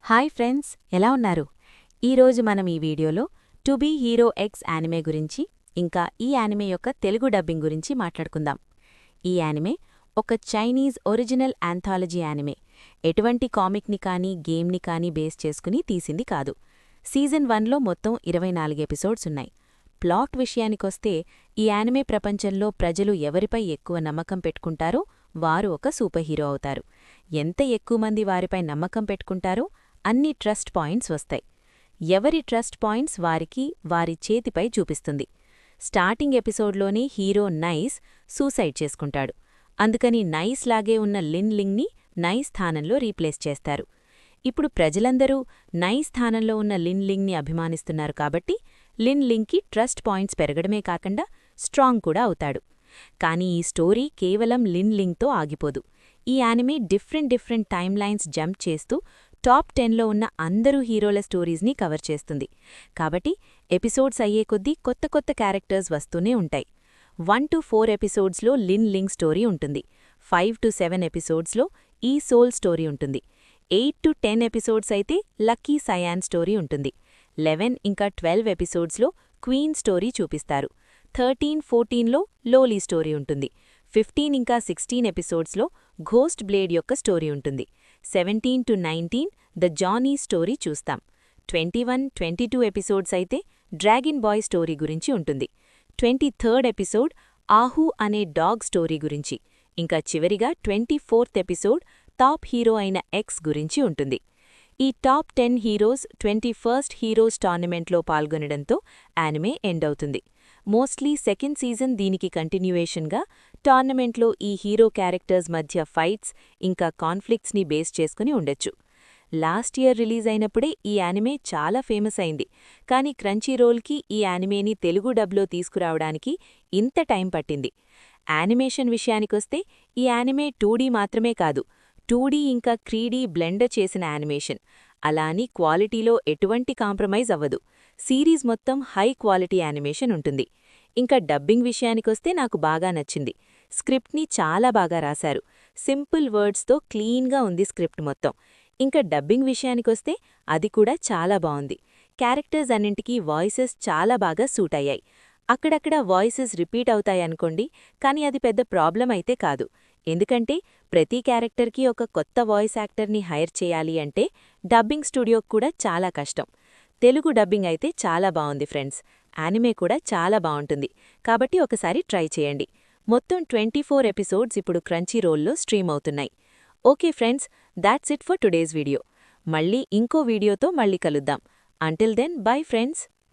Hi friends, ఎలా ఉన్నారు? ఈరోజు మనం ఈ వీడియోలో to be hero X anime గురించి ఇంకా ఈ యానిమే యొక్క తెలుగు డబ్బింగ్ గురించి మాట్లాడుకుందాం. ఈ యానిమే ఒక చైనీస్ ఒరిజినల్ యాంథాలజీ యానిమే. ఎటువంటి కామిక్ని కానీ గేమ్ని కానీ బేస్ చేసుకుని తీసింది కాదు. సీజన్ 1లో మొత్తం 24 ఎపిసోడ్స్ ఉన్నాయి. ప్లాట్ విషయానికొస్తే ఈ యానిమే ప్రపంచంలో ప్రజలు ఎవరిపై ఎక్కువ నమ్మకం పెట్టుకుంటారో వారు ఒక సూపర్ హీరో అవుతారు. ఎంత ఎక్కువ మంది వారిపై నమ్మకం పెట్టుకుంటారో అన్ని ట్రస్ట్ పాయింట్స్ వస్తాయి. ఎవరి ట్రస్ట్ పాయింట్స్ వారికి వారి చేతిపై చూపిస్తుంది. స్టార్టింగ్ ఎపిసోడ్లోనే హీరో నైస్ సూసైడ్ చేసుకుంటాడు. అందుకని నైస్ లాగే ఉన్న లిన్ లింగ్ని నైస్ స్థానంలో రీప్లేస్ చేస్తారు. ఇప్పుడు ప్రజలందరూ నైస్ స్థానంలో ఉన్న లిన్ లింగ్ని అభిమానిస్తున్నారు కాబట్టి లిన్ లింగ్కి ట్రస్ట్ పాయింట్స్ పెరగడమే కాకుండా స్ట్రాంగ్ కూడా అవుతాడు. కానీ ఈ స్టోరీ కేవలం లిన్ లింగ్తో ఆగిపోదు. ఈ anime different time lines jump చేస్తూ టాప్ 10లో ఉన్న అందరూ హీరోల స్టోరీస్ని కవర్ చేస్తుంది. కాబట్టి ఎపిసోడ్స్ అయ్యే కొద్దీ కొత్త క్యారెక్టర్స్ వస్తూనే ఉంటాయి. 1 to 4 ఎపిసోడ్స్లో లిన్ లింగ్ స్టోరీ ఉంటుంది. 5 to 7 ఎపిసోడ్స్లో ఈ సోల్ స్టోరీ ఉంటుంది. 8 to 10 ఎపిసోడ్స్ అయితే లక్కీ సయాన్ స్టోరీ ఉంటుంది. 11 ఇంకా 12 ఎపిసోడ్స్లో క్వీన్ స్టోరీ చూపిస్తారు. 13, 14లో లోలీ స్టోరీ ఉంటుంది. 15 ఇంకా 16 ఎపిసోడ్స్లో ఘోస్ట్ బ్లేడ్ యొక్క స్టోరీ ఉంటుంది. 17 to 19 ద జానీ స్టోరీ చూస్తాం. 21, 22 ఎపిసోడ్స్ అయితే డ్రాగన్ బాయ్ స్టోరీ గురించి ఉంటుంది. 23rd ఎపిసోడ్ ఆహూ అనే డాగ్ స్టోరీ గురించి, ఇంకా చివరిగా 24th ఎపిసోడ్ టాప్ హీరో అయిన ఎక్స్ గురించి ఉంటుంది. ఈ టాప్ 10 హీరోస్ 21st హీరోస్ టోర్నమెంట్లో పాల్గొనడంతో యానిమే ఎండ్ అవుతుంది. మోస్ట్లీ సెకండ్ సీజన్ దీనికి కంటిన్యూయేషన్గా టోర్నమెంట్లో ఈ హీరో క్యారెక్టర్స్ మధ్య ఫైట్స్ ఇంకా కాన్ఫ్లిక్ట్స్ని బేస్ చేసుకుని ఉండొచ్చు. లాస్ట్ ఇయర్ రిలీజ్ అయినప్పుడే ఈ యానిమే చాలా ఫేమస్ అయింది. కానీ క్రంచీరోల్కి ఈ యానిమేని తెలుగు డబ్లో తీసుకురావడానికి ఇంత టైం పట్టింది. యానిమేషన్ విషయానికొస్తే ఈ యానిమే 2D మాత్రమే కాదు, 2D ఇంకా 3D బ్లెండర్ చేసిన యానిమేషన్. అలా అని క్వాలిటీలో ఎటువంటి కాంప్రమైజ్ అవ్వదు. సిరీస్ మొత్తం హై క్వాలిటీ యానిమేషన్ ఉంటుంది. ఇంకా డబ్బింగ్ విషయానికొస్తే నాకు బాగా నచ్చింది. స్క్రిప్ట్ని చాలా బాగా రాశారు. సింపుల్ వర్డ్స్తో క్లీన్గా ఉంది స్క్రిప్ట్ మొత్తం. ఇంకా డబ్బింగ్ విషయానికొస్తే అది కూడా చాలా బావుంది. క్యారెక్టర్స్ అన్నింటికీ వాయిసెస్ చాలా బాగా సూట్ అయ్యాయి. అక్కడక్కడ వాయిసెస్ రిపీట్ అవుతాయనుకోండి, కానీ అది పెద్ద ప్రాబ్లం అయితే కాదు. ఎందుకంటే ప్రతి క్యారెక్టర్కి ఒక కొత్త వాయిస్ యాక్టర్ని హైర్ చేయాలి అంటే డబ్బింగ్ స్టూడియోకి కూడా చాలా కష్టం. తెలుగు డబ్బింగ్ అయితే చాలా బావుంది ఫ్రెండ్స్. యానిమే కూడా చాలా బావుంటుంది. కాబట్టి ఒకసారి ట్రై చేయండి. మొత్తం 24 ఎపిసోడ్స్ ఇప్పుడు క్రంచీరోల్లో స్ట్రీమ్ అవుతున్నాయి. Okay friends, that's it for today's video. మళ్ళీ ఇంకో వీడియోతో మళ్ళీ కలుద్దాం. Until then bye friends.